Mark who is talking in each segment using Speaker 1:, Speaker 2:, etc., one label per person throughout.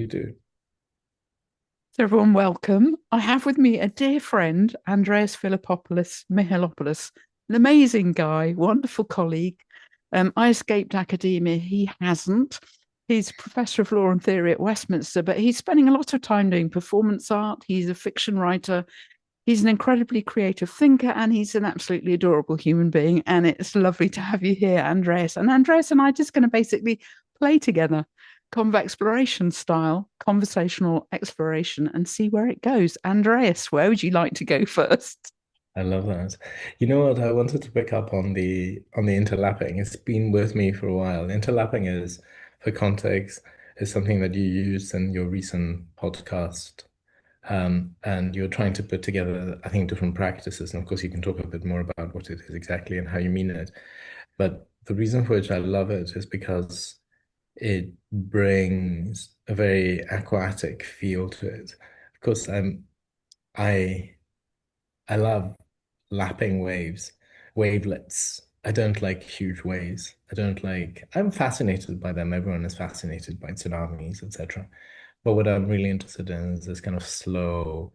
Speaker 1: you do.
Speaker 2: So everyone, welcome. I have with me a dear friend, Andreas Philippopoulos-Mihalopoulos, an amazing guy, wonderful colleague. I escaped academia. He hasn't. He's professor of law and theory at Westminster, but he's spending a lot of time doing performance art. He's a fiction writer. He's an incredibly creative thinker, and he's an absolutely adorable human being. And it's lovely to have you here, Andreas. And Andreas and I are just going to basically play together, conv exploration style, conversational exploration, and see where it goes. Andreas, where would you like to go first?
Speaker 1: I love that. You know what? I wanted to pick up on the interlapping. It's been with me for a while. Interlapping is, for context, is something that you used in your recent podcast. And you're trying to put together, I think, different practices. And of course, you can talk a bit more about what it is exactly and how you mean it. But the reason for which I love it is because it brings a very aquatic feel to it. Of course, I I love lapping waves, wavelets. I don't like huge waves. I'm fascinated by them. Everyone is fascinated by tsunamis, etc. But what I'm really interested in is this kind of slow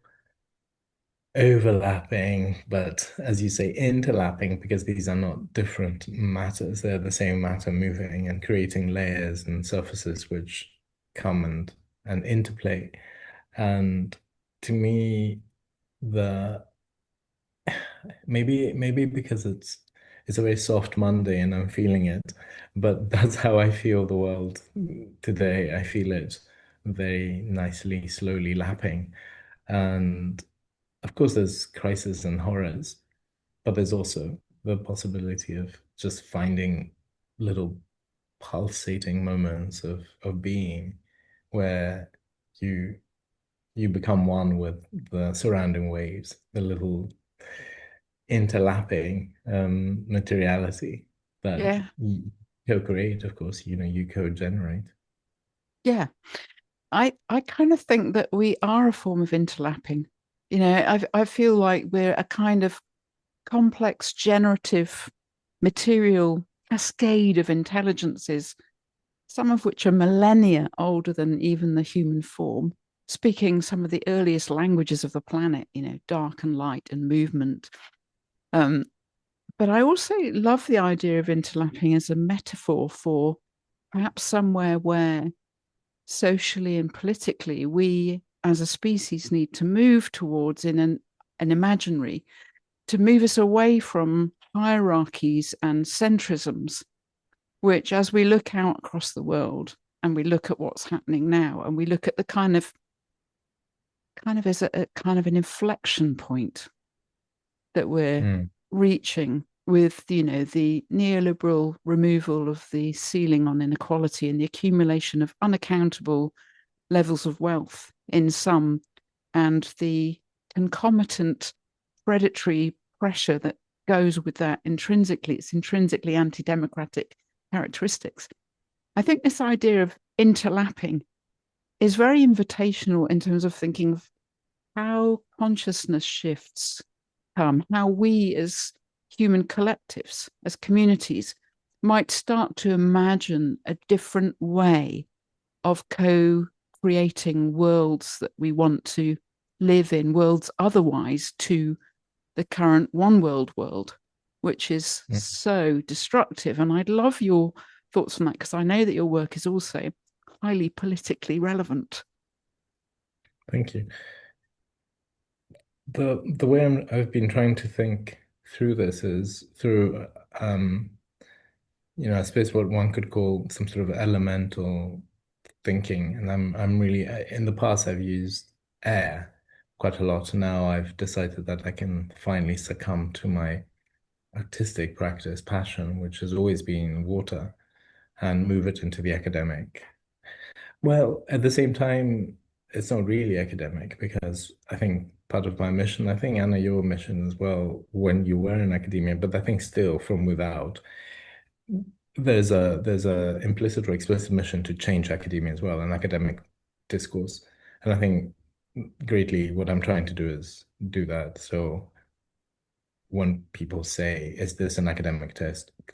Speaker 1: overlapping, but as you say, interlapping, because these are not different matters. They're the same matter moving and creating layers and surfaces which come and interplay. And to me, the maybe because it's a very soft Monday and I'm feeling it, but that's how I feel the world today. I feel it very nicely, slowly lapping. And of course, there's crises and horrors, but there's also the possibility of just finding little pulsating moments of being where you you become one with the surrounding waves, the little interlapping materiality that
Speaker 2: Yeah,
Speaker 1: you co-create, of course, you co-generate.
Speaker 2: yeah. I kind of think that we are a form of interlapping. I feel like we're a kind of complex generative material cascade of intelligences, some of which are millennia older than even the human form, speaking some of the earliest languages of the planet, dark and light and movement. Um, but I also love the idea of interlapping as a metaphor for perhaps somewhere where socially and politically we as a species need to move towards in an imaginary to move us away from hierarchies and centrisms, which, as we look out across the world and we look at what's happening now, and we look at the kind of as a kind of an inflection point that we're
Speaker 1: Mm,
Speaker 2: reaching with, the neoliberal removal of the ceiling on inequality and the accumulation of unaccountable levels of wealth in some, and the concomitant predatory pressure that goes with that intrinsically, it's intrinsically anti-democratic characteristics. I think this idea of interlapping is very invitational in terms of thinking of how consciousness shifts come, how we as human collectives, as communities, might start to imagine a different way of co-creating worlds that we want to live in, worlds otherwise to the current one world, which is
Speaker 1: mm.
Speaker 2: so destructive. And I'd love your thoughts on that because I know that your work is also highly politically relevant.
Speaker 1: Thank you. The way I've been trying to think through this is through I suppose what one could call some sort of elemental thinking. And I'm really in the past I've used air quite a lot. Now I've decided that I can finally succumb to my artistic practice, passion, which has always been water, and move it into the academic. Well, at the same time, it's not really academic because I think part of my mission, I think Anna, your mission as well, when you were in academia, but I think still from without, there's a implicit or explicit mission to change academia as well, an academic discourse. And I think greatly what I'm trying to do is do that. So when people say, is this an academic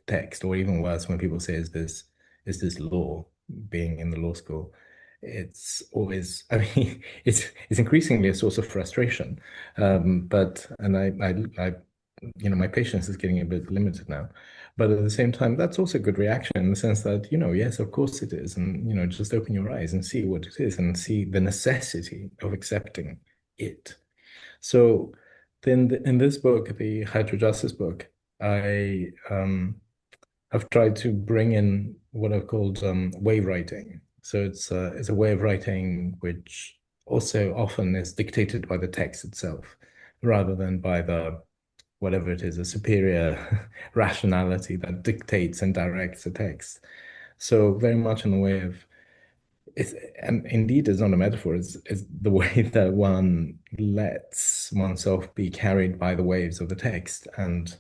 Speaker 1: text, or even worse, when people say, is this law, being in the law school? it's always, I mean, it's increasingly a source of frustration. But and I my patience is getting a bit limited now. But at the same time, that's also a good reaction in the sense that, yes, of course it is. And, just open your eyes and see what it is and see the necessity of accepting it. So then in this book, the Hydrojustice book, I've tried to bring in what I've called wave writing. So it's a way of writing which also often is dictated by the text itself, rather than by the whatever it is, a superior rationality that dictates and directs the text. So very much in the way of it's and indeed it's not a metaphor, it's the way that one lets oneself be carried by the waves of the text and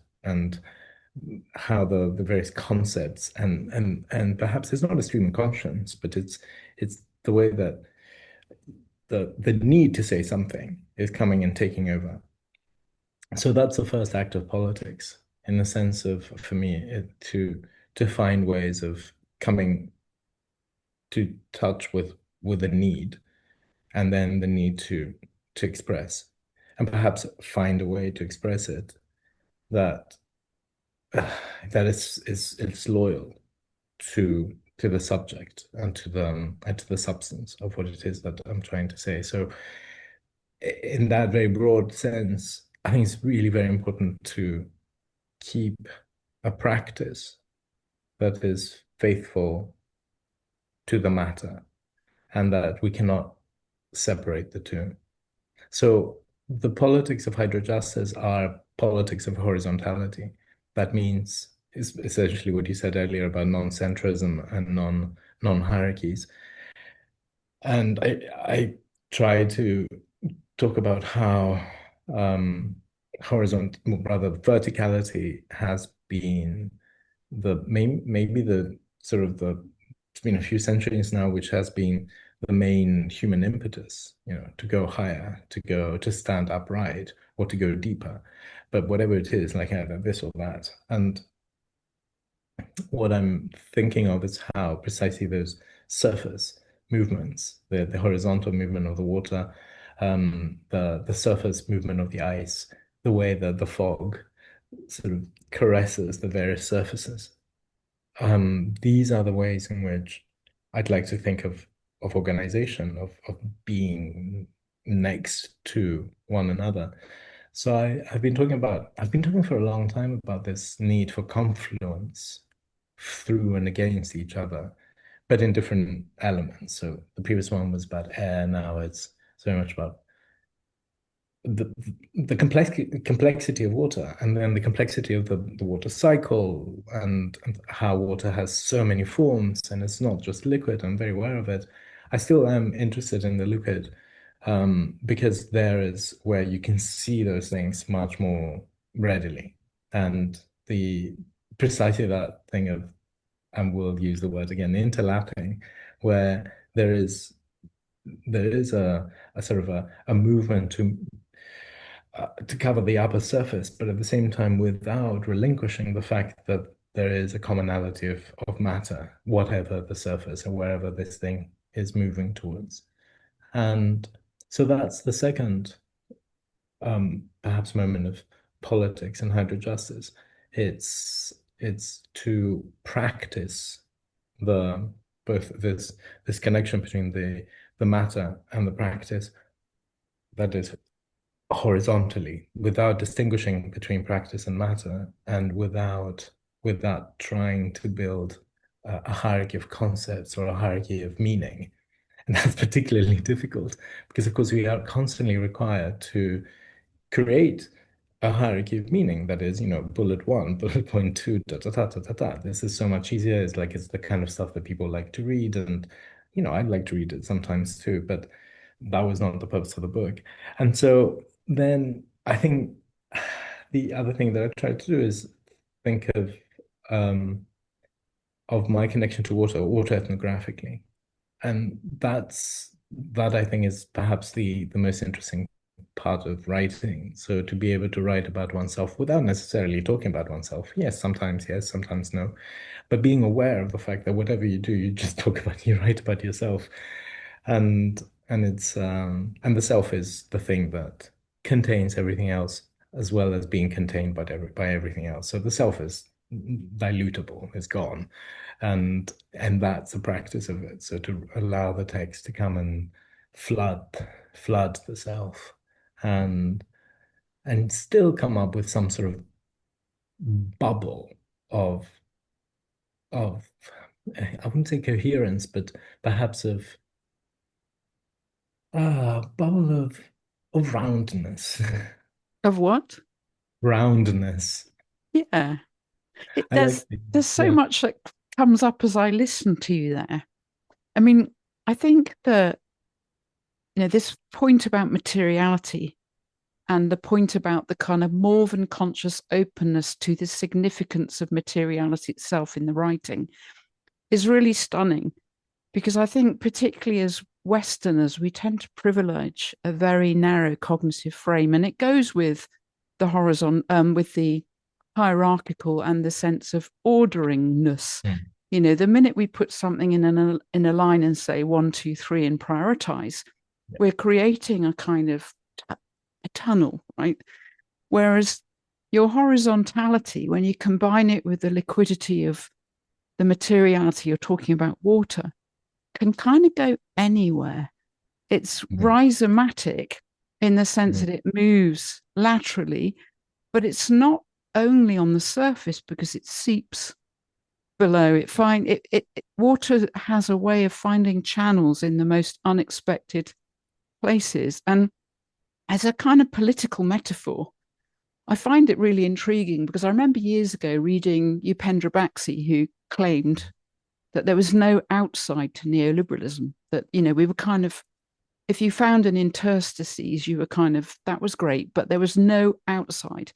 Speaker 1: how the various concepts and perhaps it's not a stream of conscience, but it's the way that the need to say something is coming and taking over. So that's the first act of politics, in the sense of, for me, to find ways of coming to touch with a need, and then the need to express, and perhaps find a way to express it that that is loyal to the subject and to the substance of what it is that I'm trying to say. So in that very broad sense, I think it's really very important to keep a practice that is faithful to the matter and that we cannot separate the two. So the politics of hydrojustice are politics of horizontality. That means is essentially what you said earlier about non-centrism and non-hierarchies. And I try to talk about how horizontal, rather verticality has been maybe the sort of the it's been a few centuries now, which has been the main human impetus, to go higher, to stand upright, or to go deeper. But whatever it is, like either this or that. And what I'm thinking of is how precisely those surface movements, the horizontal movement of the water, the surface movement of the ice, the way that the fog sort of caresses the various surfaces. These are the ways in which I'd like to think of organization, of being next to one another. So I've been talking for a long time about this need for confluence through and against each other, but in different elements. So the previous one was about air, now it's so much about the complexity of water, and then the complexity of the water cycle, and how water has so many forms, and it's not just liquid. I'm very aware of it. I still am interested in the liquid, because there is where you can see those things much more readily, and the precisely that thing of, and we'll use the word again, interlapping, where there is a sort of a movement to cover the upper surface, but at the same time without relinquishing the fact that there is a commonality of matter, whatever the surface and wherever this thing is moving towards. And so that's the second, perhaps, moment of politics and hydrojustice. It's to practice the both this connection between the matter and the practice that is horizontally, without distinguishing between practice and matter, and without trying to build a hierarchy of concepts or a hierarchy of meaning. And that's particularly difficult because, of course, we are constantly required to create a hierarchy of meaning that is, bullet one, bullet point two, da da da da da da. This is so much easier. It's the kind of stuff that people like to read, and I'd like to read it sometimes too, but that was not the purpose of the book. And so then I think the other thing that I tried to do is think of my connection to water ethnographically. And that I think is perhaps the most interesting part of writing. So to be able to write about oneself without necessarily talking about oneself. Yes, sometimes no. But being aware of the fact that whatever you do, you just talk about, you write about yourself. and and the self is the thing that contains everything else as well as being contained by everything else. So the self is dilutable, is gone, and that's the practice of it. So to allow the text to come and flood flood the self, and and still come up with some sort of bubble of of I wouldn't say coherence, but perhaps of bubble of roundness.
Speaker 2: Of what?
Speaker 1: Roundness.
Speaker 2: Yeah.
Speaker 1: I like the,
Speaker 2: There's so
Speaker 1: yeah.
Speaker 2: much that comes up as I listen to you there. I mean, I think that, this point about materiality and the point about the kind of more than conscious openness to the significance of materiality itself in the writing is really stunning, because I think, particularly as Westerners, we tend to privilege a very narrow cognitive frame, and it goes with the horizon, with the hierarchical and the sense of orderingness.
Speaker 1: Mm.
Speaker 2: The minute we put something in a line and say 1, 2, 3 and prioritize,
Speaker 1: Yeah.
Speaker 2: we're creating a kind of a tunnel, right? Whereas your horizontality, when you combine it with the liquidity of the materiality, you're talking about water, can kind of go anywhere. It's
Speaker 1: Mm.
Speaker 2: rhizomatic in the sense
Speaker 1: Mm.
Speaker 2: that it moves laterally, but it's not only on the surface because it seeps below. Water has a way of finding channels in the most unexpected places. And as a kind of political metaphor, I find it really intriguing because I remember years ago reading Upendra Baxi, who claimed that there was no outside to neoliberalism, that, we were kind of, if you found an interstices, you were kind of, that was great, but there was no outside.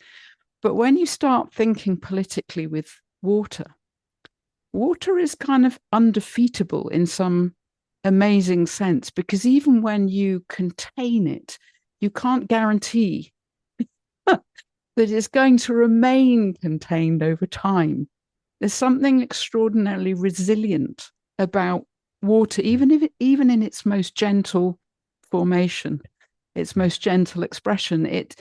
Speaker 2: But when you start thinking politically with water, water is kind of undefeatable in some amazing sense, because even when you contain it, you can't guarantee that it's going to remain contained over time. There's something extraordinarily resilient about water, even in its most gentle formation, its most gentle expression. It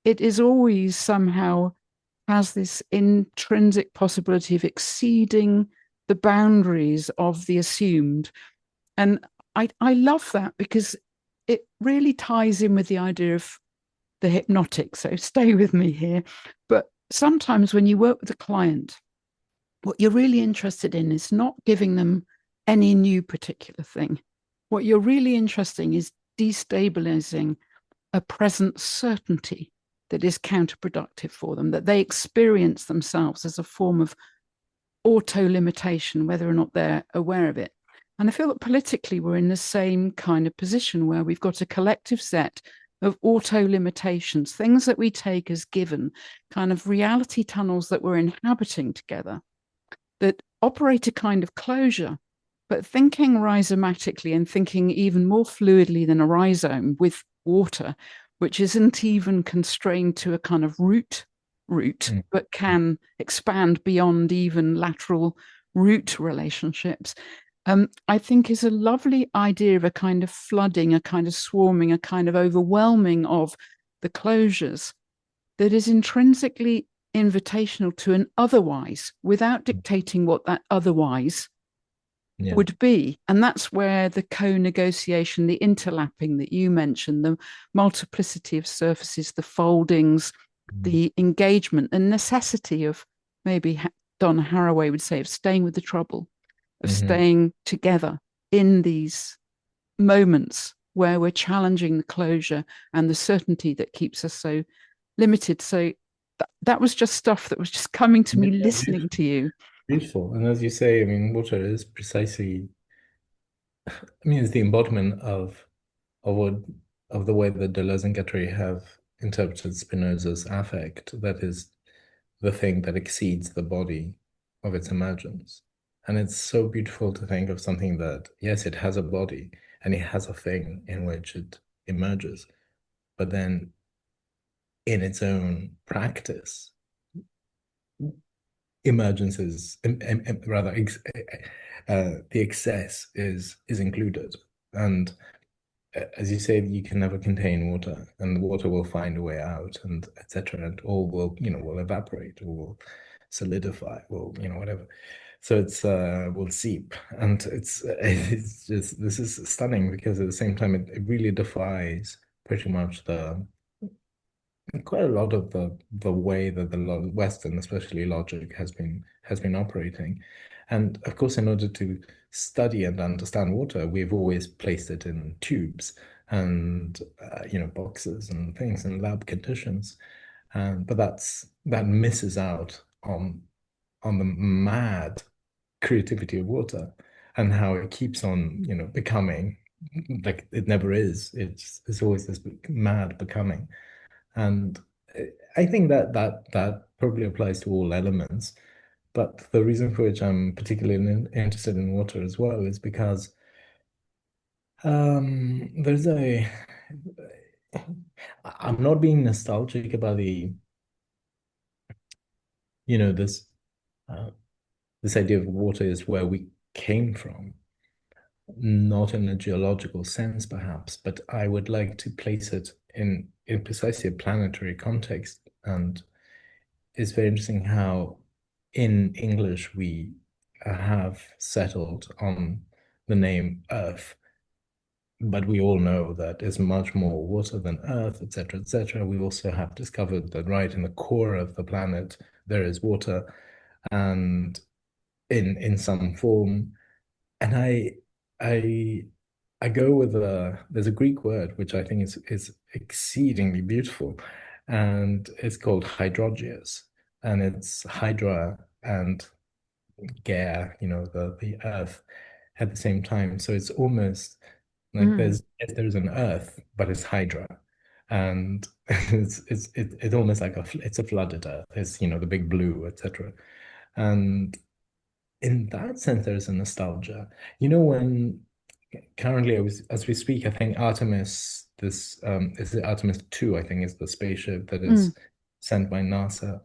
Speaker 2: is always somehow has this intrinsic possibility of exceeding the boundaries of the assumed. And I love that because it really ties in with the idea of the hypnotic. So stay with me here. But sometimes when you work with a client, what you're really interested in is not giving them any new particular thing. What you're really interested in is destabilizing a present certainty that is counterproductive for them, that they experience themselves as a form of auto limitation, whether or not they're aware of it. And I feel that politically we're in the same kind of position where we've got a collective set of auto limitations, things that we take as given, kind of reality tunnels that we're inhabiting together that operate a kind of closure, but thinking rhizomatically and thinking even more fluidly than a rhizome with water, which isn't even constrained to a kind of root,
Speaker 1: Mm.
Speaker 2: but can expand beyond even lateral root relationships. I think is a lovely idea of a kind of flooding, a kind of swarming, a kind of overwhelming of the closures that is intrinsically invitational to an otherwise without dictating what that otherwise
Speaker 1: Yeah.
Speaker 2: would be. And that's where the co-negotiation, the interlapping that you mentioned, the multiplicity of surfaces, the foldings,
Speaker 1: Mm.
Speaker 2: the engagement and necessity of, maybe Donna Haraway would say, of staying with the trouble, of
Speaker 1: Mhm.
Speaker 2: staying together in these moments where we're challenging the closure and the certainty that keeps us so limited. So that was just stuff that was just coming to me
Speaker 1: Yeah,
Speaker 2: listening
Speaker 1: beautiful.
Speaker 2: to you.
Speaker 1: Beautiful. And as you say, I mean, water is precisely, I mean, it's the embodiment of what of the way that Deleuze and Guattari have interpreted Spinoza's affect, that is the thing that exceeds the body of its emergence. And it's so beautiful to think of something that, yes, it has a body and it has a thing in which it emerges, but then in its own practice, emergence is rather the excess is included, And as you say, you can never contain water, and the water will find a way out, and etc. And all will, will evaporate, or will solidify, will, whatever. So it's will seep, and it's just this is stunning because at the same time it really defies pretty much the quite a lot of the way that the Western, especially logic, has been operating. And of course, in order to study and understand water, we've always placed it in tubes and boxes and things in lab conditions. But that misses out on the mad creativity of water and how it keeps on, becoming like it never is. It's always this mad becoming. And I think that probably applies to all elements. But the reason for which I'm particularly interested in water as well is because there's a I'm not being nostalgic about this uh, this idea of water is where we came from, not in a geological sense, perhaps, but I would like to place it in precisely a planetary context. And it's very interesting how in English we have settled on the name Earth, but we all know that there's much more water than Earth, etc., etc. We also have discovered that right in the core of the planet there is water, and in some form. And I I go with there's a Greek word which I think is exceedingly beautiful, and it's called hydrogeus, and it's hydra and gear, the earth at the same time. So it's almost like
Speaker 2: Mm,
Speaker 1: there's an earth, but it's hydra, and it's almost like it's a flooded earth. It's the big blue, etc. And in that sense, there's a nostalgia. When currently, as we speak, I think Artemis, this is it Artemis 2, I think is the spaceship that
Speaker 2: mm,
Speaker 1: is sent by NASA.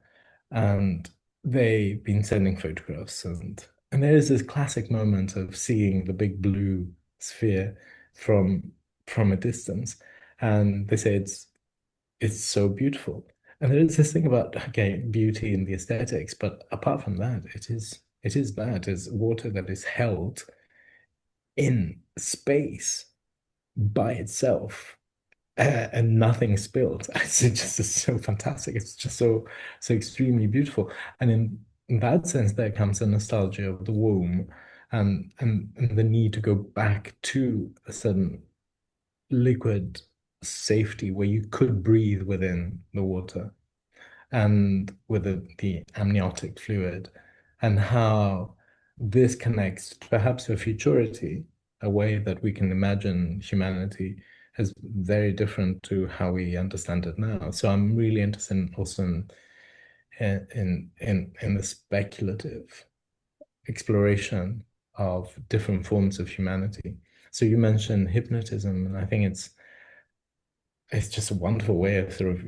Speaker 1: And they've been sending photographs, and there is this classic moment of seeing the big blue sphere from from a distance. And they say it's so beautiful. And there is this thing about, okay, beauty in the aesthetics, but apart from that, it is that is water that is held in space by itself, and nothing spilled. It's so fantastic. It's just so extremely beautiful. And in that sense, there comes a nostalgia of the womb, and the need to go back to a certain liquid safety where you could breathe within the water and with the amniotic fluid, and how this connects perhaps to a futurity, a way that we can imagine humanity is very different to how we understand it now. So I'm really interested also in the speculative exploration of different forms of humanity. So you mentioned hypnotism, and I think it's just a wonderful way of sort of,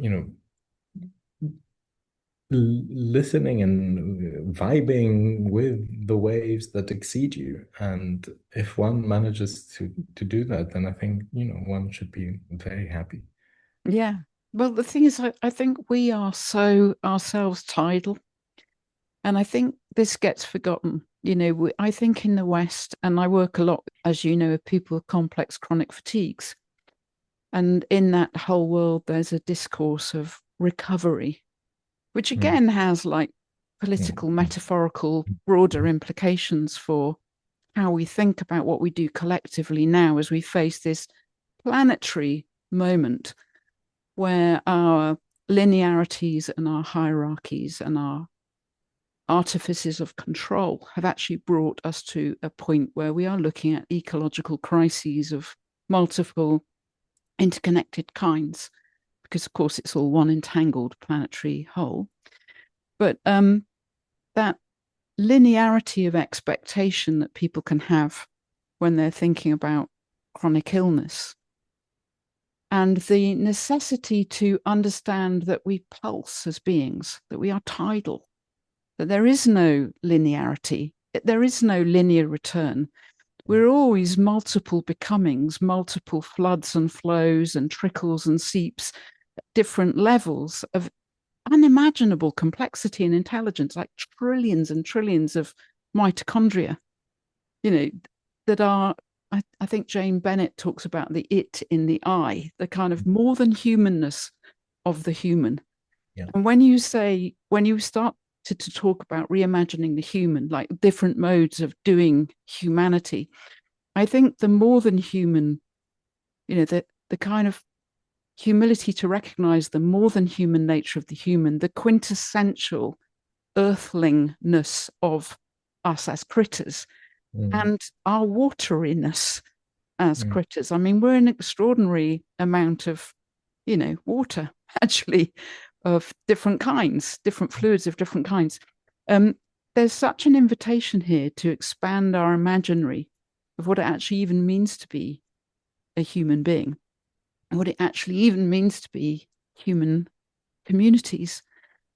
Speaker 1: listening and vibing with the waves that exceed you. And if one manages to do that, then I think, one should be very happy.
Speaker 2: yeah. Well, the thing is, I think we are so ourselves tidal. And I think this gets forgotten. I think in the West, and I work a lot, as you know, with people with complex chronic fatigues. And in that whole world, there's a discourse of recovery, which
Speaker 1: Mm,
Speaker 2: again has like
Speaker 1: mm,
Speaker 2: political,
Speaker 1: mm,
Speaker 2: metaphorical, broader implications for how we think about what we do collectively now as we face this planetary moment where our linearities and our hierarchies and our artifices of control have actually brought us to a point where we are looking at ecological crises of multiple interconnected kinds, because of course it's all one entangled planetary whole. But that linearity of expectation that people can have when they're thinking about chronic illness, and the necessity to understand that we pulse as beings, that we are tidal, that there is no linearity, there is no linear return. We're always multiple becomings, multiple floods and flows and trickles and seeps, different levels of unimaginable complexity and intelligence, like trillions and trillions of mitochondria, you know, that are, I think Jane Bennett talks about the it in the I, the kind of more than humanness of the human.
Speaker 1: Yeah.
Speaker 2: And when you say, when you start to talk about reimagining the human, like different modes of doing humanity, I think the more than human, the kind of humility to recognize the more than human nature of the human, the quintessential earthlingness of us as critters,
Speaker 1: Mm,
Speaker 2: and our wateriness as
Speaker 1: mm,
Speaker 2: critters. I mean, we're an extraordinary amount of, water, actually, of different kinds, different fluids of different kinds. Um, there's such an invitation here to expand our imaginary of what it actually even means to be a human being, and what it actually even means to be human communities.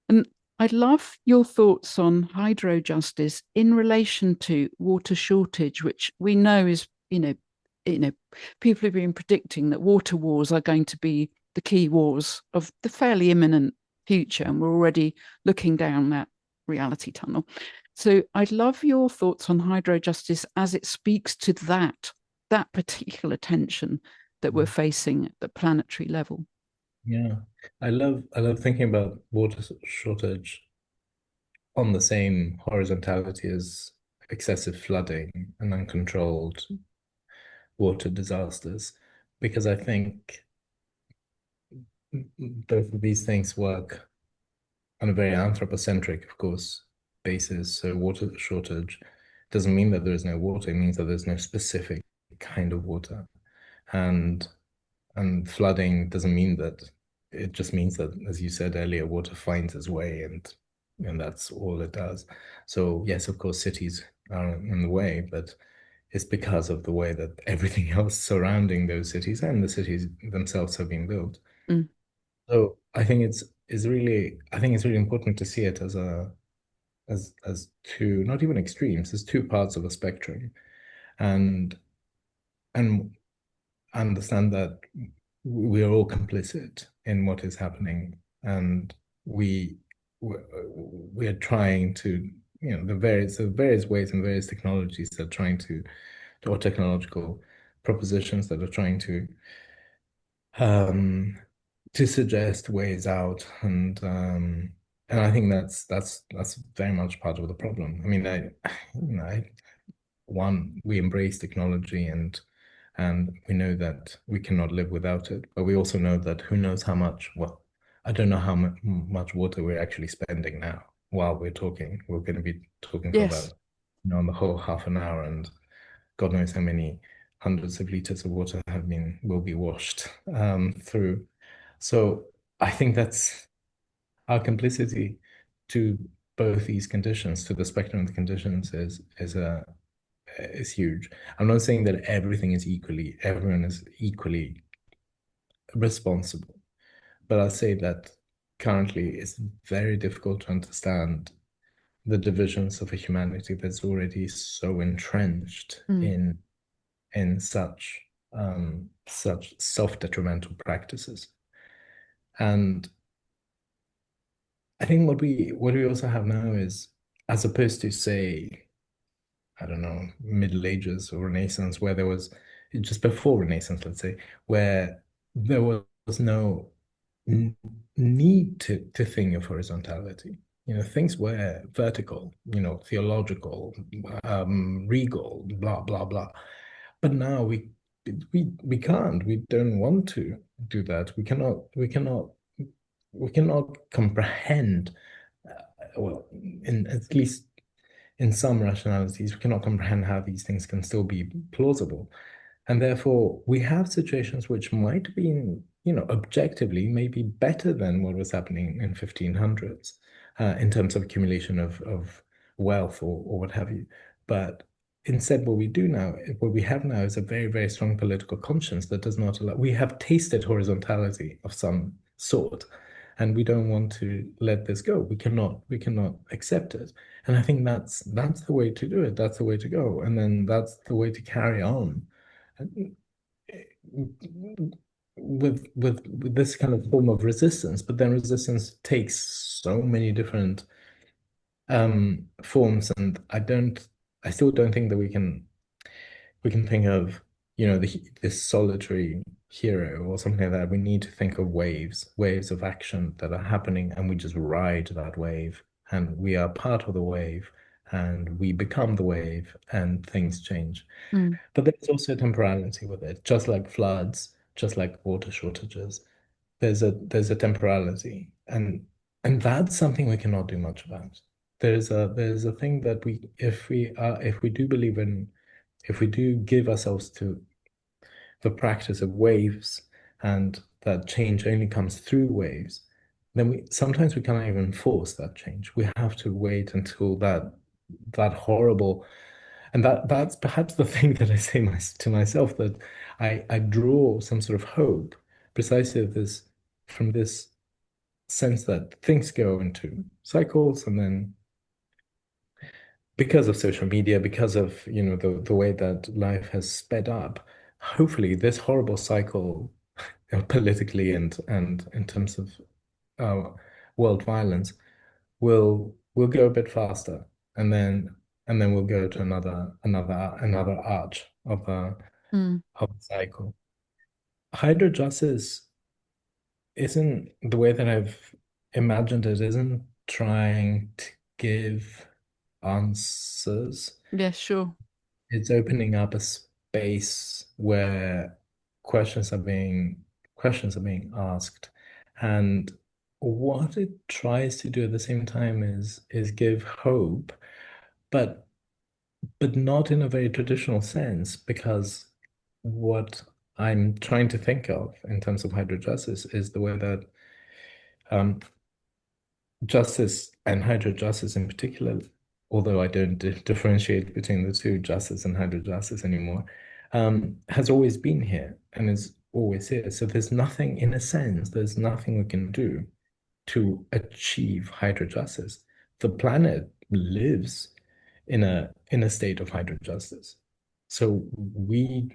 Speaker 2: And I'd love your thoughts on hydrojustice in relation to water shortage, which we know is, people have been predicting that water wars are going to be the key wars of the fairly imminent future, and we're already looking down that reality tunnel. So I'd love your thoughts on hydrojustice as it speaks to that particular tension that we're
Speaker 1: mm.
Speaker 2: facing at the planetary level.
Speaker 1: Yeah. I love thinking about water shortage on the same horizontality as excessive flooding and uncontrolled water disasters, because I think both of these things work on a very anthropocentric, of course, basis. So water shortage doesn't mean that there is no water, it means that there's no specific kind of water. And and flooding doesn't mean that, it just means that, as you said earlier, water finds its way, and that's all it does. So yes, of course, cities are in the way, but it's because of the way that everything else surrounding those cities and the cities themselves have been built.
Speaker 2: Mm,
Speaker 1: So I think it's really important to see it as as two, not even extremes, as two parts of a spectrum, and and understand that we are all complicit in what is happening, and we we are trying to, the various ways and various technologies that are trying to, or technological propositions that are trying um to suggest ways out, and I think that's very much part of the problem. I mean, one, we embrace technology, and we know that we cannot live without it, but we also know that who knows how much, well, I don't know how much water we're actually spending now while we're talking. We're going to be talking for
Speaker 2: yes.
Speaker 1: about, on the whole, half an hour, and God knows how many hundreds of liters of water will be washed through. So I think that's our complicity to both these conditions, to the spectrum of the conditions, is huge. I'm not saying that everyone is equally responsible, but I'll say that currently it's very difficult to understand the divisions of a humanity that's already so entrenched
Speaker 2: Mm,
Speaker 1: in such self-detrimental practices. And I think what we also have now is, as opposed to, say, I don't know, Middle Ages or Renaissance, where there was, just before Renaissance, let's say, where there was no n need to think of horizontality. Things were vertical, theological, regal, blah blah blah. But now we can't. We don't want to do that. We cannot comprehend. Well, in at least in some rationalities, we cannot comprehend how these things can still be plausible. And therefore, we have situations which might be, objectively, maybe better than what was happening in 1500s, in terms of accumulation of wealth, or what have you. But instead, what we have now is a very, very strong political conscience that does not allow, we have tasted horizontality of some sort, and we don't want to let this go. We cannot accept it. And I think that's the way to do it. That's the way to go. And then that's the way to carry on with this kind of form of resistance. But then resistance takes so many different forms, and I still don't think that we can think of, this solitary hero or something like that. We need to think of waves of action that are happening, and we just ride that wave, and we are part of the wave, and we become the wave, and things change.
Speaker 2: Mm.
Speaker 1: But there's also temporality with it, just like floods, just like water shortages. There's a temporality, and that's something we cannot do much about. There's a thing that if we do believe in, if we do give ourselves to the practice of waves, and that change only comes through waves, then we cannot even force that change. We have to wait until that horrible, and that's perhaps the thing that I say to myself, that I draw some sort of hope precisely from this sense that things go into cycles, and then because of social media, because of, the way that life has sped up, hopefully this horrible cycle, politically and in terms of uh, world violence, will go a bit faster, and then we'll go to another arch
Speaker 2: Mm.
Speaker 1: of a cycle. Hydrojustice isn't the way that I've imagined it, isn't trying to give answers.
Speaker 2: Yeah, sure.
Speaker 1: It's opening up a space where questions are being questions are being asked. And what it tries to do at the same time is give hope, but not in a very traditional sense, because what I'm trying to think of in terms of hydrojustice is the way that um, justice and hydrojustice in particular, although I don't differentiate between the two, justice and hydrojustice anymore, has always been here and is always here. So in a sense, there's nothing we can do to achieve hydrojustice. The planet lives in a state of hydrojustice. So we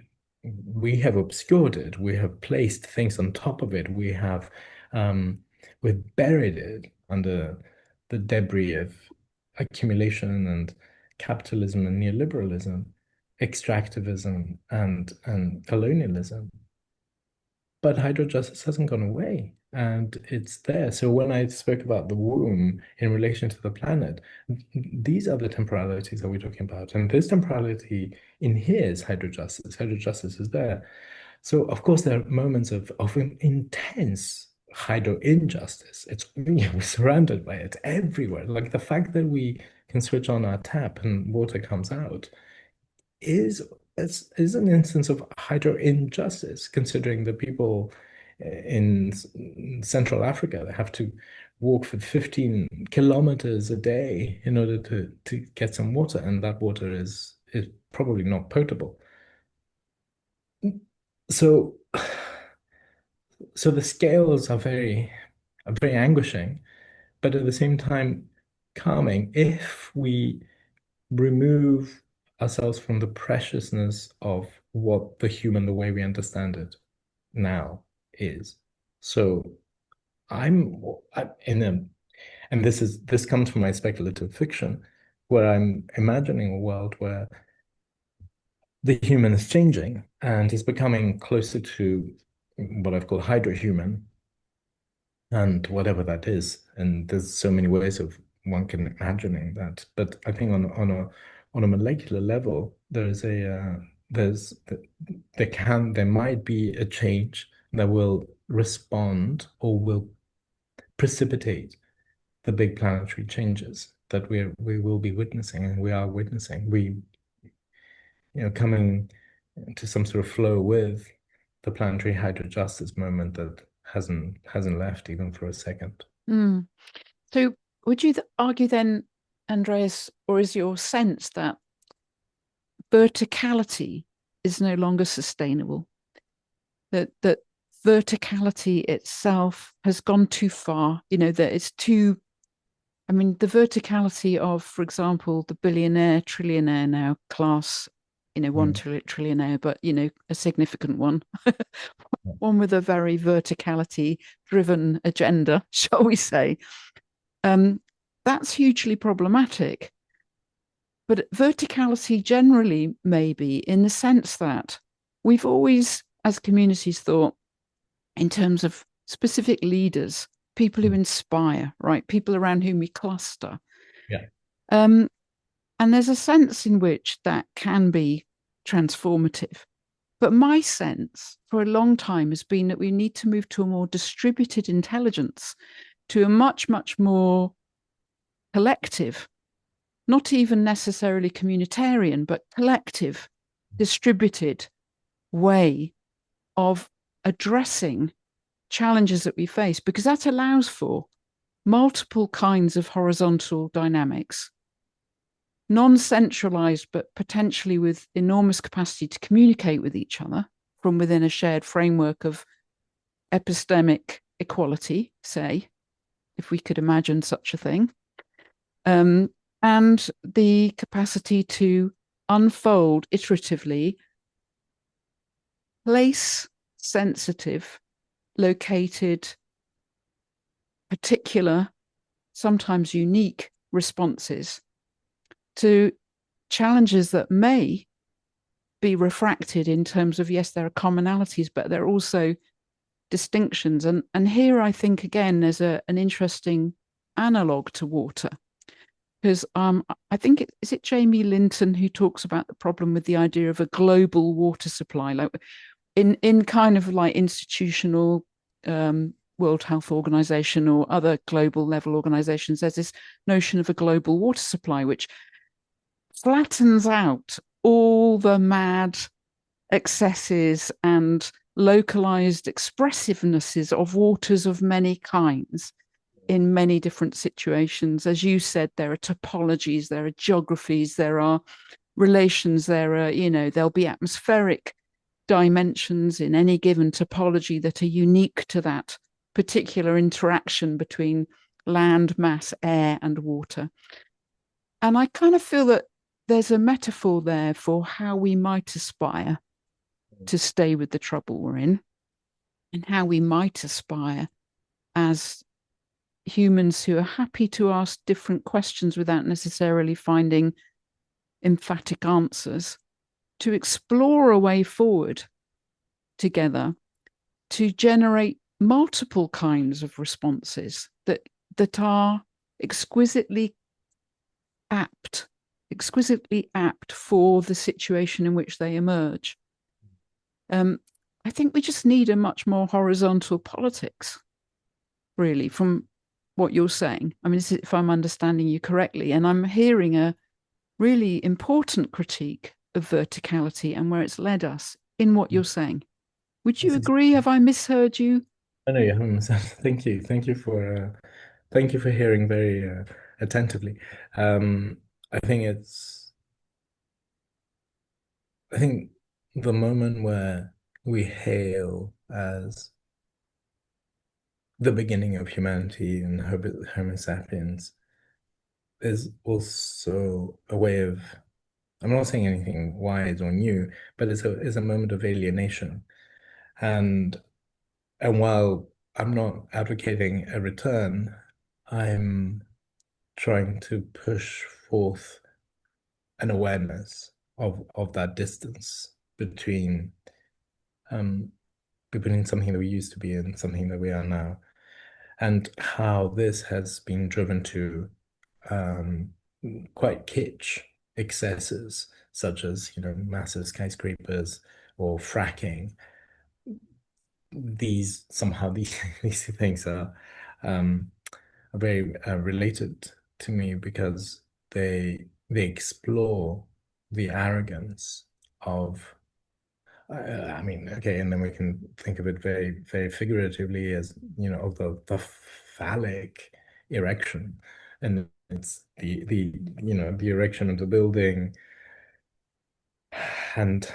Speaker 1: have obscured it. We have placed things on top of it. Um, we've buried it under the debris of accumulation and capitalism and neoliberalism, extractivism and colonialism. But hydrojustice hasn't gone away, and it's there. So when I spoke about the womb in relation to the planet, these are the temporalities that we're talking about. And this temporality in here is hydrojustice. Hydrojustice is there. So of course there are moments of intense hydro injustice. We're surrounded by it everywhere. Like the fact that we can switch on our tap and water comes out is is an instance of hydro injustice, considering the people in Central Africa that have to walk for 15 kilometers a day in order to get some water, and that water is probably not potable. So so the scales are very anguishing, but at the same time calming if we remove ourselves from the preciousness of what the human, the way we understand it now, is. So I'm in a, and this comes from my speculative fiction, where I'm imagining a world where the human is changing and is becoming closer to what I've called hydrohuman, and whatever that is. And there's so many ways of one can imagining that. But I think on a molecular level, there's there might be a change that will respond or will precipitate the big planetary changes that we will be witnessing, and we are witnessing. Coming to some sort of flow with the planetary hydrojustice moment that hasn't left even for a second.
Speaker 2: Mm. So would you argue then, Andreas, or is your sense that verticality is no longer sustainable? That verticality itself has gone too far, that it's too, I mean, the verticality of, for example, the billionaire, trillionaire now class, one
Speaker 1: Mm.
Speaker 2: trillionaire, but, a significant one, one with a very verticality driven agenda, shall we say. Um, that's hugely problematic. But verticality generally, maybe, in the sense that we've always, as communities, thought in terms of specific leaders, people who inspire, right? People around whom we cluster.
Speaker 1: Yeah.
Speaker 2: Um, and there's a sense in which that can be transformative. But my sense for a long time has been that we need to move to a more distributed intelligence, to a much, much more collective, not even necessarily communitarian, but collective, distributed way of addressing challenges that we face, because that allows for multiple kinds of horizontal dynamics, non-centralized, but potentially with enormous capacity to communicate with each other from within a shared framework of epistemic equality, say, if we could imagine such a thing, um, and the capacity to unfold iteratively place sensitive, located, particular, sometimes unique responses to challenges that may be refracted in terms of, yes, there are commonalities, but there are also distinctions. And here I think, again, there's an interesting analog to water. Because I think is it Jamie Linton who talks about the problem with the idea of a global water supply, like in kind of like institutional World Health Organization or other global level organizations. There's this notion of a global water supply, which flattens out all the mad excesses and localized expressivenesses of waters of many kinds in many different situations. As you said, there are topologies, there are geographies, there are relations, there are, there'll be atmospheric dimensions in any given topology that are unique to that particular interaction between land, mass, air, and water. And I kind of feel that there's a metaphor there for how we might aspire to stay with the trouble we're in, and how we might aspire as humans who are happy to ask different questions without necessarily finding emphatic answers, to explore a way forward together to generate multiple kinds of responses that are apt, exquisitely apt for the situation in which they emerge. I think we just need a much more horizontal politics, really, from what you're saying. I mean, if I'm understanding you correctly, and I'm hearing a really important critique of verticality and where it's led us in what you're saying. Would you
Speaker 1: That's
Speaker 2: agree?
Speaker 1: exactly.
Speaker 2: Have I misheard you?
Speaker 1: I know you haven't missed out. Thank you. Thank you for hearing very attentively. I think I think the moment where we hail as the beginning of humanity and Homo sapiens is also a way of, I'm not saying anything wise or new, but it's a moment of alienation. And and while I'm not advocating a return, I'm trying to push forth an awareness of that distance um between something that we used to be and something that we are now, and how this has been driven to um quite kitsch excesses such as, massive skyscrapers or fracking. These somehow these these things um are very related to me because they explore the arrogance of I mean, okay, and then we can think of it very, very figuratively as, of the phallic erection. And it's the erection of the building and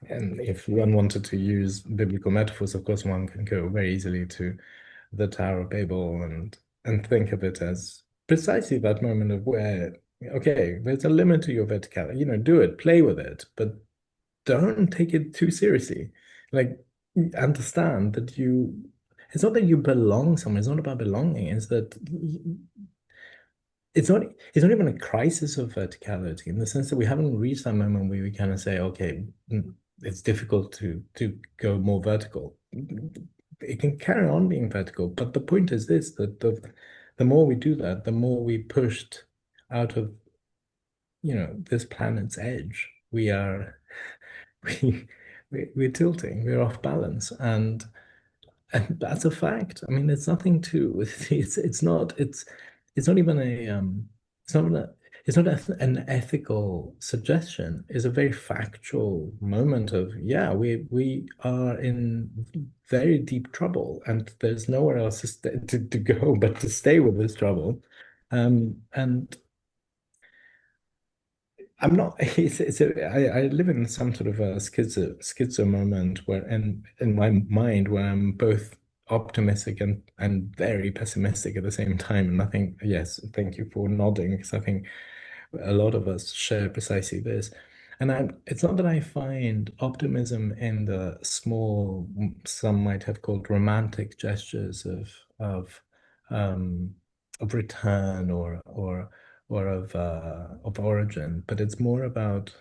Speaker 1: And if one wanted to use biblical metaphors, of course, one can go very easily to the Tower of Babel and think of it as precisely that moment of where, okay, there's a limit to your verticality. Do it, play with it, but don't take it too seriously. Like, understand that it's not that you belong somewhere. It's not about belonging. It's that it's not even a crisis of verticality in the sense that we haven't reached that moment where we kind of say, okay, it's difficult to go more vertical. It can carry on being vertical, but the point is this, that the more we do that, the more we pushed out of, this planet's edge. We are we, we're tilting, we're off balance, and that's a fact. I mean, there's nothing to it's not even a it's not a it's not an ethical suggestion. It's a very factual moment of, yeah, we are in very deep trouble, and there's nowhere else to go but to stay with this trouble. And I'm not. I live in some sort of a schizo moment where, in my mind, where I'm both optimistic and very pessimistic at the same time. And I think, yes, thank you for nodding, because I think a lot of us share precisely this. And it's not that I find optimism in the small, some might have called romantic gestures of um of return or of origin, but it's more about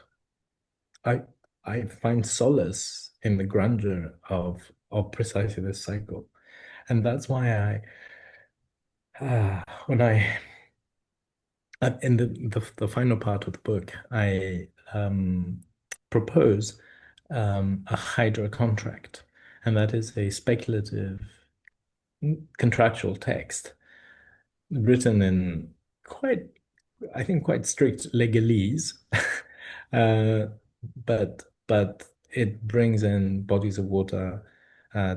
Speaker 1: I I find solace in the grandeur of precisely this cycle, and that's why when in the final part of the book I propose a hydra contract, and that is a speculative contractual text written in quite, I think, quite strict legalese. uh, but it brings in bodies of water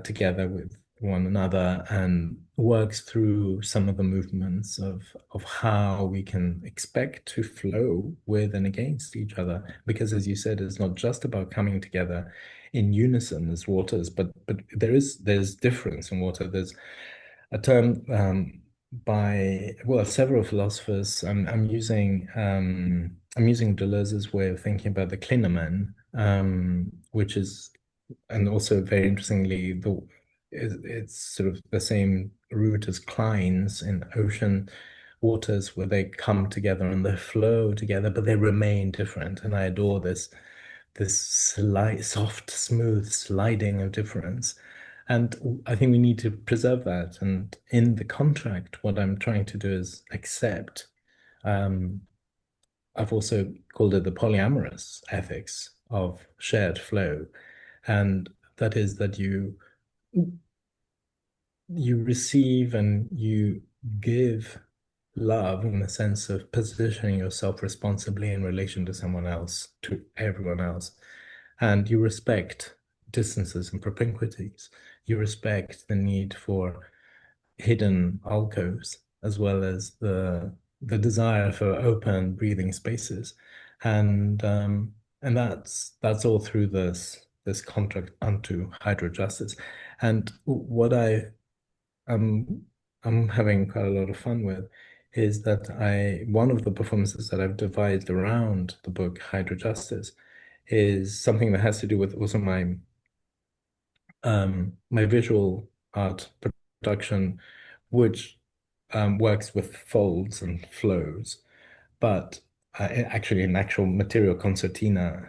Speaker 1: together with one another and works through some of the movements of how we can expect to flow with and against each other. Because as you said, it's not just about coming together in unison as waters, but there's difference in water. There's a term by, well, several philosophers. I'm using Deleuze's way of thinking about the clinamen, which is, and also very interestingly, it's sort of the same root as clines in ocean waters, where they come together and they flow together, but they remain different. And I adore this soft, smooth sliding of difference. And I think we need to preserve that. And in the contract, what I'm trying to do is accept. Um, I've also called it the polyamorous ethics of shared flow. And that is that you receive and you give love in the sense of positioning yourself responsibly in relation to someone else, to everyone else. And you respect distances and propinquities. You respect the need for hidden alcoves, as well as the desire for open breathing spaces. And that's all through this contract unto hydrojustice. And what um, I'm having quite a lot of fun with is that one of the performances that I've devised around the book Hydrojustice is something that has to do with also my visual art production, which works with folds and flows, but actually an actual material concertina,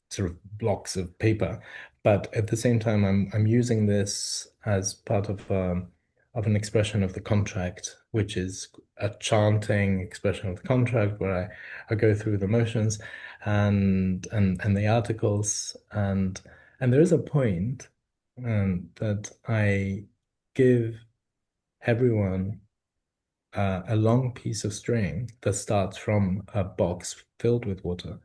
Speaker 1: sort of blocks of paper. But at the same time, I'm using this as part of an expression of the contract, which is a chanting expression of the contract where I go through the motions and the articles, and there is a point that I give everyone a long piece of string that starts from a box filled with water.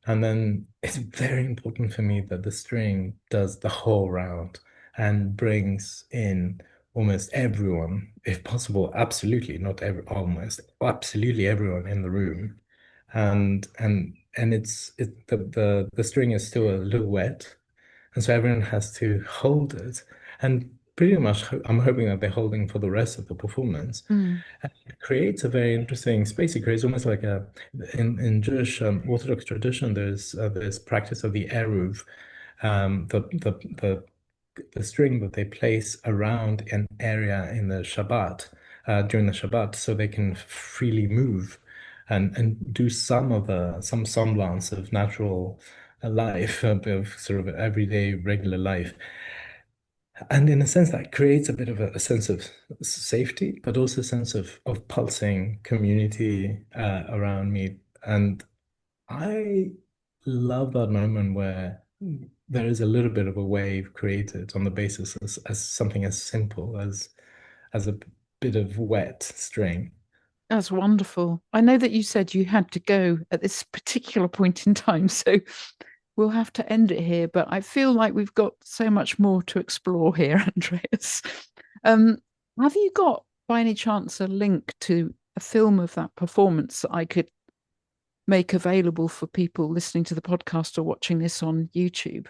Speaker 1: And then it's very important for me that the string does the whole round and brings in almost everyone, if possible, absolutely, not every, almost, absolutely everyone in the room. And and the string is still a little wet, and so everyone has to hold it. And pretty much, I'm hoping that they're holding for the rest of the performance.
Speaker 2: Mm.
Speaker 1: And it creates a very interesting space. It creates almost like in Jewish Orthodox tradition, there's practice of the eruv, the the string that they place around an area in the Shabbat during the Shabbat, so they can freely move and do some semblance of natural life, of sort of everyday regular life. And in a sense, that creates a bit of a sense of safety, but also a sense of pulsing community around me. And I love that moment where there is a little bit of a wave created on the basis as something as simple as a bit of wet string.
Speaker 2: That's wonderful. I know that you said you had to go at this particular point in time, so we'll have to end it here. But I feel like we've got so much more to explore here, Andreas. Um, have you got, by any chance, a link to a film of that performance that I could make available for people listening to the podcast or watching this on YouTube?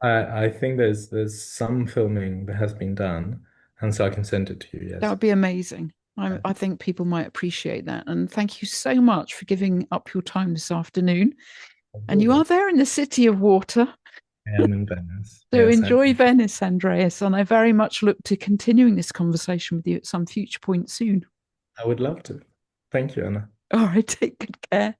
Speaker 1: I think there's some filming that has been done, and so I can send it to you,
Speaker 2: That
Speaker 1: yes.
Speaker 2: would be amazing. I think people might appreciate that. And thank you so much for giving up your time this afternoon. And you are
Speaker 1: Absolutely.
Speaker 2: there in the city of water.
Speaker 1: I am in Venice.
Speaker 2: So
Speaker 1: Yes,
Speaker 2: enjoy Venice, Andreas. And I very much look to continuing this conversation with you at some future point soon.
Speaker 1: I would love to. Thank you, Anna.
Speaker 2: All right, take good care.